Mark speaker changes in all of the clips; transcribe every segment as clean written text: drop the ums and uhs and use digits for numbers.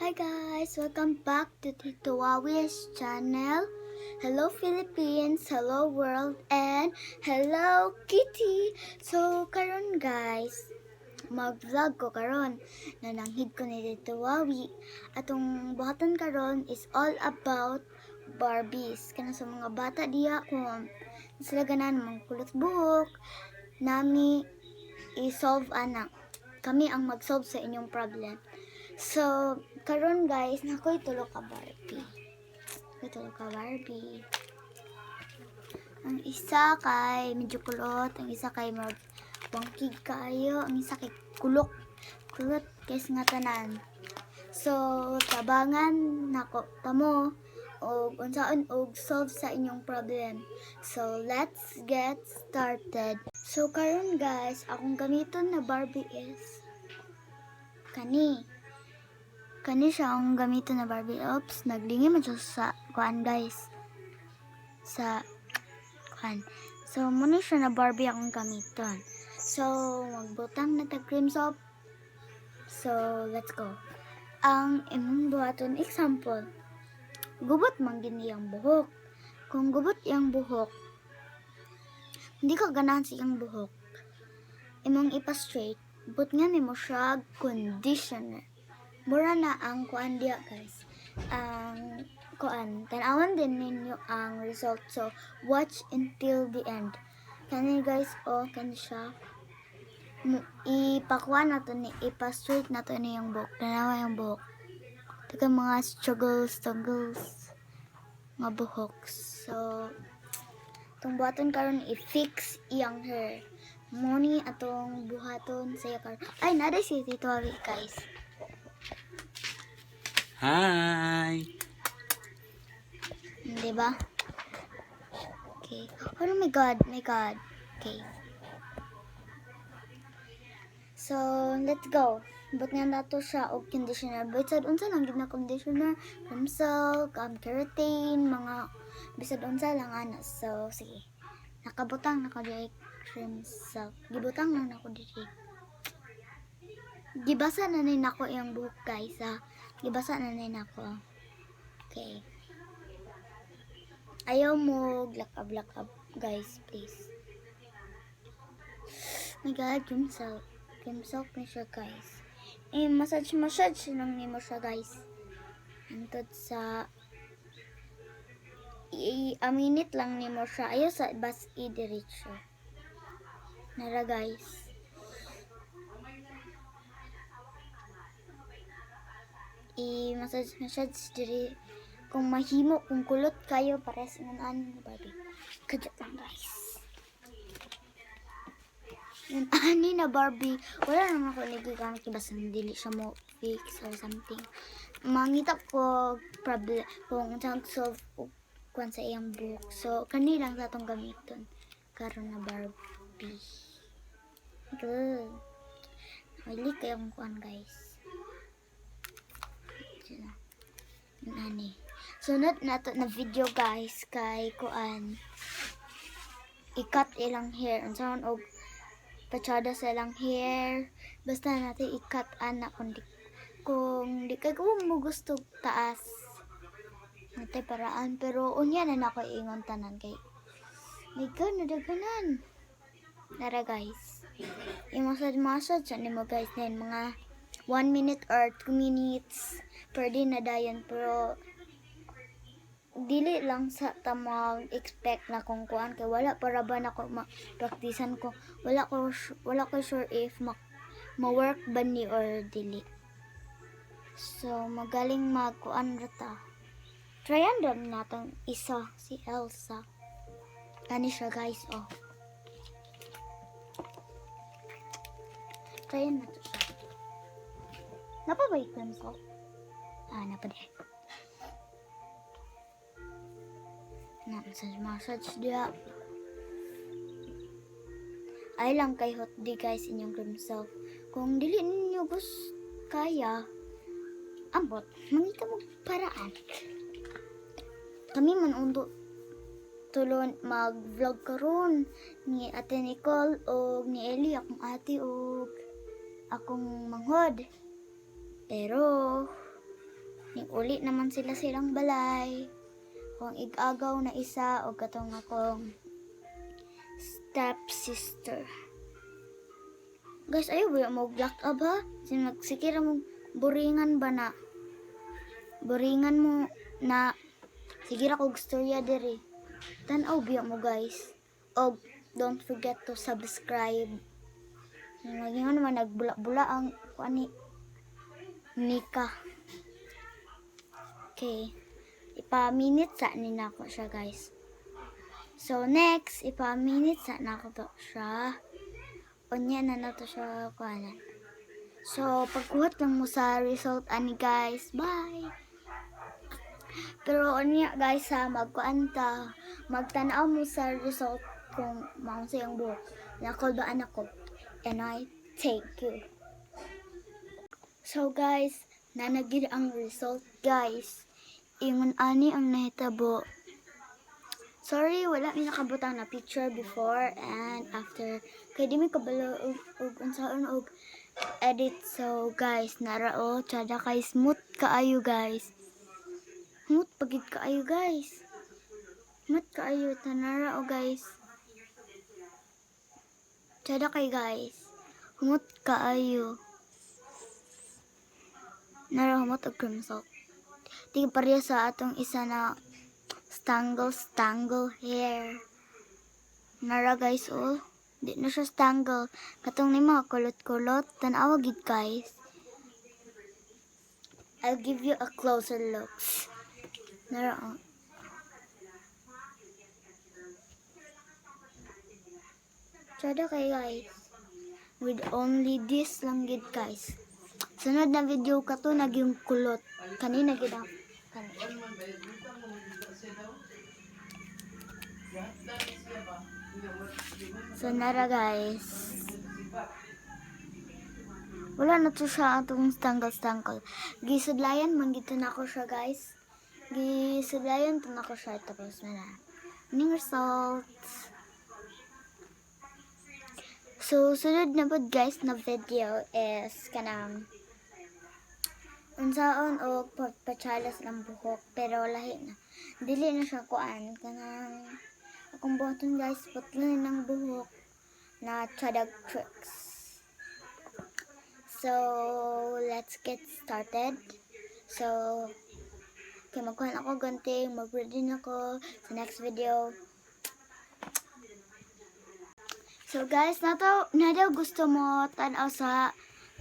Speaker 1: Hi guys! Welcome back to Tito Wawi's channel. Hello Philippines, hello world, and hello Kitty! So karon guys, mag-vlog ko karon. Nananghid ko ni Tito Wawi. Atong buhatan karon is all about barbies. Kana sa mga bata diya kung sila ganan mga kulot buhok, nami i-solve anak. Kami ang mag-solve sa inyong problem. So, karon guys, nakoy tulo ka Barbie. Ang isa kay medyo kulot, ang isa kay wangkig kayo, ang isa kay kulot guys nga tanan. So, tabangan nako tamo og unsaon og solve sa inyong problem. So, let's get started. So, karon guys, akong gamiton na Barbie is Kani siya ang gamiton na Barbie. Oops, naglingi man siya sa kuan guys. Sa kuan. So, muna siya na Barbie akong gamiton. So, magbutang na tag cream soap. So, let's go. Ang imong buhaton, example, gubot man gini ang buhok. Kung gubot yang buhok, hindi ka ganahan siyang buhok. Imong ipa-straight, but nga nimo siya conditioner. Mura na ang kuan diya guys. Ang kuan, tanawan din ninyo ang result. So, watch until the end. Kani guys, kani siya. Ipakuan na to ni, ipa-straight na to ni yung buhok. Tanawa yung buhok. Taga mga struggles, mga buhok. So, itong buhaton karon i-fix iyang hair. Muni atong buhaton saya karon. Ay, nada si Tito Avi guys.
Speaker 2: Hi!
Speaker 1: Diba? Okay. Oh my god. Okay. So, let's go. But nga nato siya og conditioner. But sad unsa lang gid na conditioner, cream silk, keratin, mga bisad unsa lang ana. So, sige. Nakabutang na ko diri cream silk. Gibutang lang nako diri. Gibasa na ni nako yung buhok guys ha. Gibasa na ni nako. Okay. Ayaw mo lakab guys, please. My god, cream silk na siya guys. Massage lang nimo siya guys. Antod sa a minute lang nimo siya. Ayaw sa bas i-diretso. Nara guys. I-massage diri. Kung mahimo, kung kulot kayo, pares inganan ni Barbie. Kajat lang guys. Yung ani na Barbie, wala naman ako nagigamit basta dili siya mo fix or something. Mangita ko problem kung saan solve kung sa iyang book. So, kani lang sa itong gamiton. Karon na Barbie. Good. Nakili kayong kuan guys. Yung ani. Sunod na to na video guys kay kuan i-cut ilang hair unsaon og patsada sa ilang hair basta natin i-cut ana kung di kay ko mo gusto taas natay paraan pero unya na nako ingon tanan kay may nadaganan nara guys i-massage sa nimo guys then mga 1 minute or 2 minutes per day na dayon pero dili lang sa tamang expect na kung kuan kay wala para ba nako praktisan ko wala ko sure if ma-work ba ni or dili. So magaling magkuan rata. Tryan ram natong isa si Elsa. Kani siya guys Tryan na to siya. Napabay ko so. Napade. Massage dia. Ay lang kay hot di guys inyong cream silk. Kung dili ninyo kaya, ambot, mangita mo paraan. Kami man undo tulon mag-vlog karon ni Ate Nicole o ni Ellie akong ate o akong manghod. Pero uli naman silang balay. Kung igagaw na isa o katong akong step sister. Guys, ayaw ba mo black up ha? Sikira mo buringan ba na? Buringan mo na sigira kog storya diri. Tanaw biya mo guys. Og don't forget to subscribe. Ngayon naman nagbula-bula ang kuani Nika. Okay. Ipa-minute sa ni nako siya guys. So next, ipa-minute sa nako to siya. Unya na to siya kuanan. So pagkuhat lang mo sa result ani guys. Bye. Pero unya guys ha, magkuanta, magtanaw mo sa result kung maong sayang buhok. Nakolbaan ako. And I take you. So guys, nanagid ang result guys. Ingon ani ang nahitabo. Sorry, wala mi nakabutang na picture before and after. Kaya di mi kabalo og unsaon og edit. So guys, narao tsada kay smooth kaayo guys. Smooth pagid kaayo guys. Smooth kaayo tanarao guys. Tsada kay guys. Humot kaayo. Narahumot og cream salt. Di pareha sa atong isa na stangle hair. Nara guys oh. Di na siya stangle. Katong ni mga kulot-kulot. Tanawa gid guys. I'll give you a closer look. Nara oh. Tsada kay guys. With only this lang gid guys. Sunod na video ka to naging kulot. Kanina gid ang So nara guys. Wala na to siya atong stangle. Gisudlayan man gito na ako siya guys. Gisudlayan to na ako siya tapos na. Ning results. So sunod na pod guys na video is kanang unsaon o pagpachalas ng buhok pero lahi na. Dili na siya kuan kanang akong buhaton guys putlan ng buhok na chadag tricks. So let's get started. So okay, magkuhan ako ganting, mag-ready na ako sa next video. So guys, na daw gusto mo tanaw sa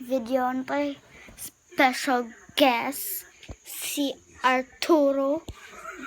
Speaker 1: video nito special guest si Arturo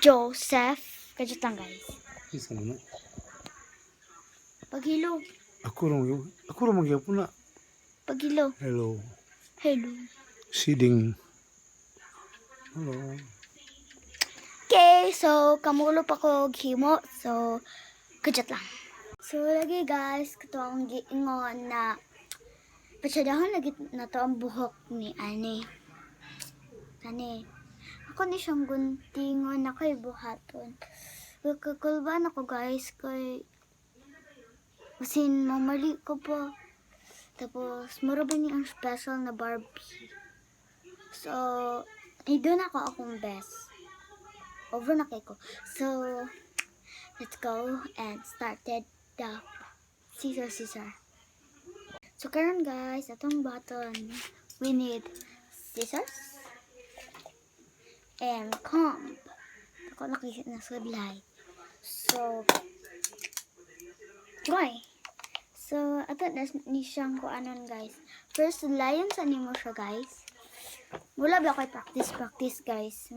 Speaker 1: Joseph. Kadyo lang guys.
Speaker 2: Isa na.
Speaker 1: Paghilo.
Speaker 2: Ako ro magyapon na.
Speaker 1: Paghilo.
Speaker 2: Hello.
Speaker 1: Siding.
Speaker 2: Hello.
Speaker 1: Okay, so kamulo pa ko himo. So kadyo lang. So lagi guys, kato ang giingon na pasyadahon lagi na to ang buhok ni ani. Kani. Ako ni siyang guntingon na kay buhaton. Kakulban ako guys kay masin mamali ko pa. Tapos marabay ni ang special na Barbie. So idon ako akong best. Over na kay ko. So let's go and started the scissor. So karon guys, atong button we need scissors and comb. Ako nakita na sudlay. So try. So ato na ni siyang kuanon guys. First sudlayan sa nimo siya guys. Wala ba ko'y practice guys.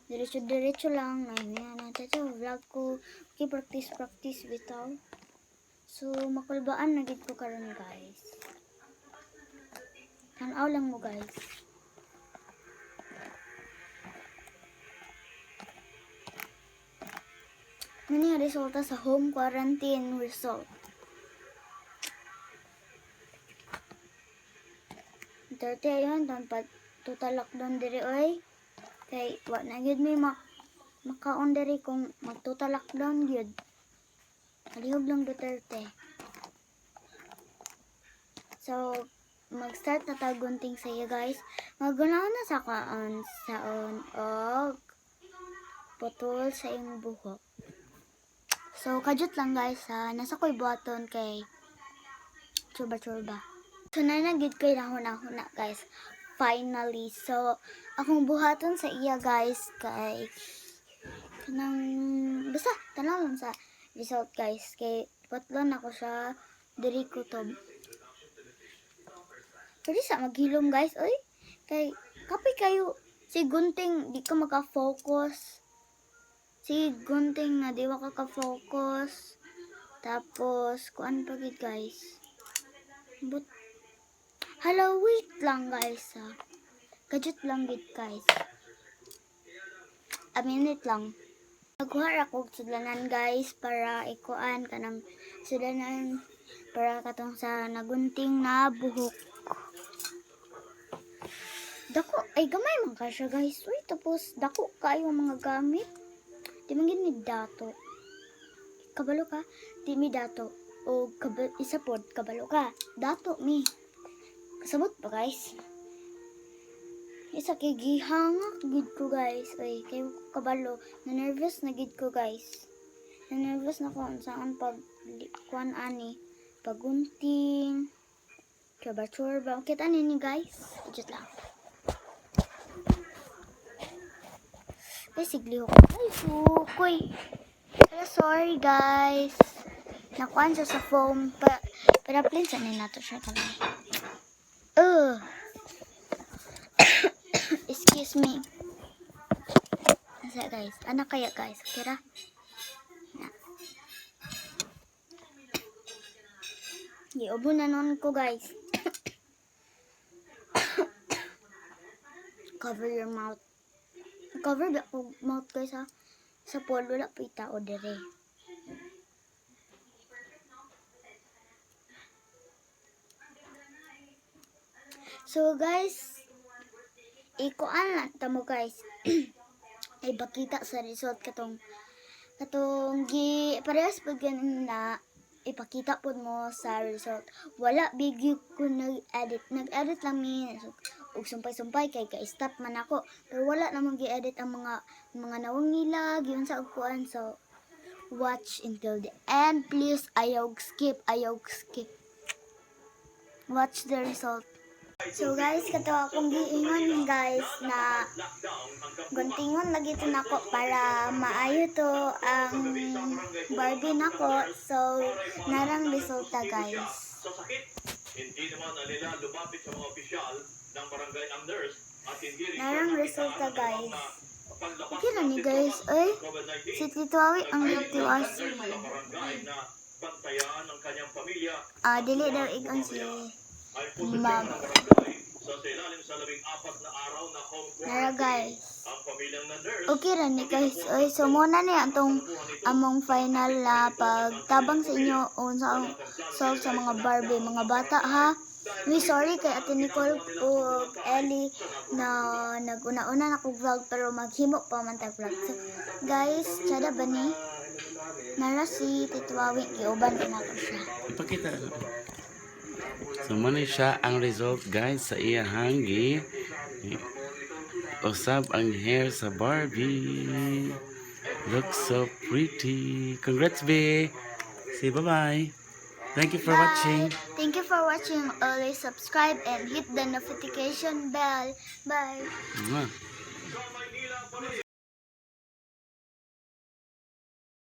Speaker 1: Diretso lang. Ayan, ito vlog ko. Okay, practice bitaw. So, makulbaan na gid ko karon guys. Tanaw lang mo guys. Nani ang resulta sa home quarantine result. Dati ayun, dapat total lockdown diri oy. Kay wa na gyud may makaon diri kung mag-total lockdown gyud. Alihog lang Duterte. So mag-start na tagunting sa iyo guys. Magunaw na sa unsaon og putol sa iyong buhok. So kajut lang guys ha, nasa ko'y buhaton kay churba. So nanagid ko'y nahuna guys. Finally, so akong buhaton sa iya guys kay kanang basta tanaw lang sa result guys kay patlon ako sa diri ko to. Pwede sa maghilom guys, oy. Kay kapay kayo si gunting di ka maka-focus. Si gunting na di ka ka-focus. Tapos kuan pa gid guys. But hello, wait lang guys ha. Kajut lang gid guys. A minute lang. Naghuhar ako sudlanan guys para ikuan kanang sudlanan para katong sa nagunting na buhok. Dako, ay gamay man ka siya guys. Uy, tapos dako kayo mga gamit. Di man gid mi dato. Kabalo ka? Di mi dato. O isa pod, kabalo ka. Dato mi. Kasabot pa guys. Isa kay gihangak gid ko guys. Ay, kay kabalo. Na-nervous na gid ko guys. Na-nervous na ko saan pag kuan ani. Pagunting. Chorba. Kita nini guys. Just lang. Basically, ay, sukoy. Sorry, guys. Nakuan siya sa foam. Pero plain sa nato siya kami. Excuse me. Asa, guys. Anak kaya, guys. Kira? Na. Ubo na nun ko, guys. Cover your mouth. Cover ba ko mouth guys ha. Sa pool wala po itao dire. So guys, ikuan lang tamo guys. Ay bakita sa result katong gi parehas pag na ipakita pod mo sa result. Wala bigyo ko nag-edit. Nag-edit lang mi. Ug sumpay-sumpay kay ka-stop man ako. Pero wala namang gi-edit ang mga nawang nila, giyon sa ugkuan. So watch until the end please. Ayaw skip. Watch the result. So guys, kato akong giingon guys na guntingon lagi ito nako para maayo to ang Barbie nako. So narang resulta guys.
Speaker 3: Hindi naman nila lumapit sa mga opisyal ng barangay ang nurse at hindi rin
Speaker 1: narang resulta guys. Okay lang ni guys. Ay, si Tito Awi ang nagtiwas. Dili daw ikan si Ma'am. Nara guys. Okay ra ni guys. Ay, so muna ni atong among final na pagtabang sa inyo unsa solve sa mga Barbie, mga bata ha. We sorry kay Ate Nicole o Ellie na naguna-una na ko vlog pero maghimo pa man ta vlog. So, guys, tsada ba ni? Nara si Tito Awi, giuban na ko siya.
Speaker 2: Pakita. So man siya ang result guys sa iyang usab ang hair sa Barbie. Looks so pretty. Congrats, be. Say bye-bye. Thank you for watching.
Speaker 1: Thank you for watching. Always subscribe and hit the notification bell. Bye.
Speaker 2: Mwah.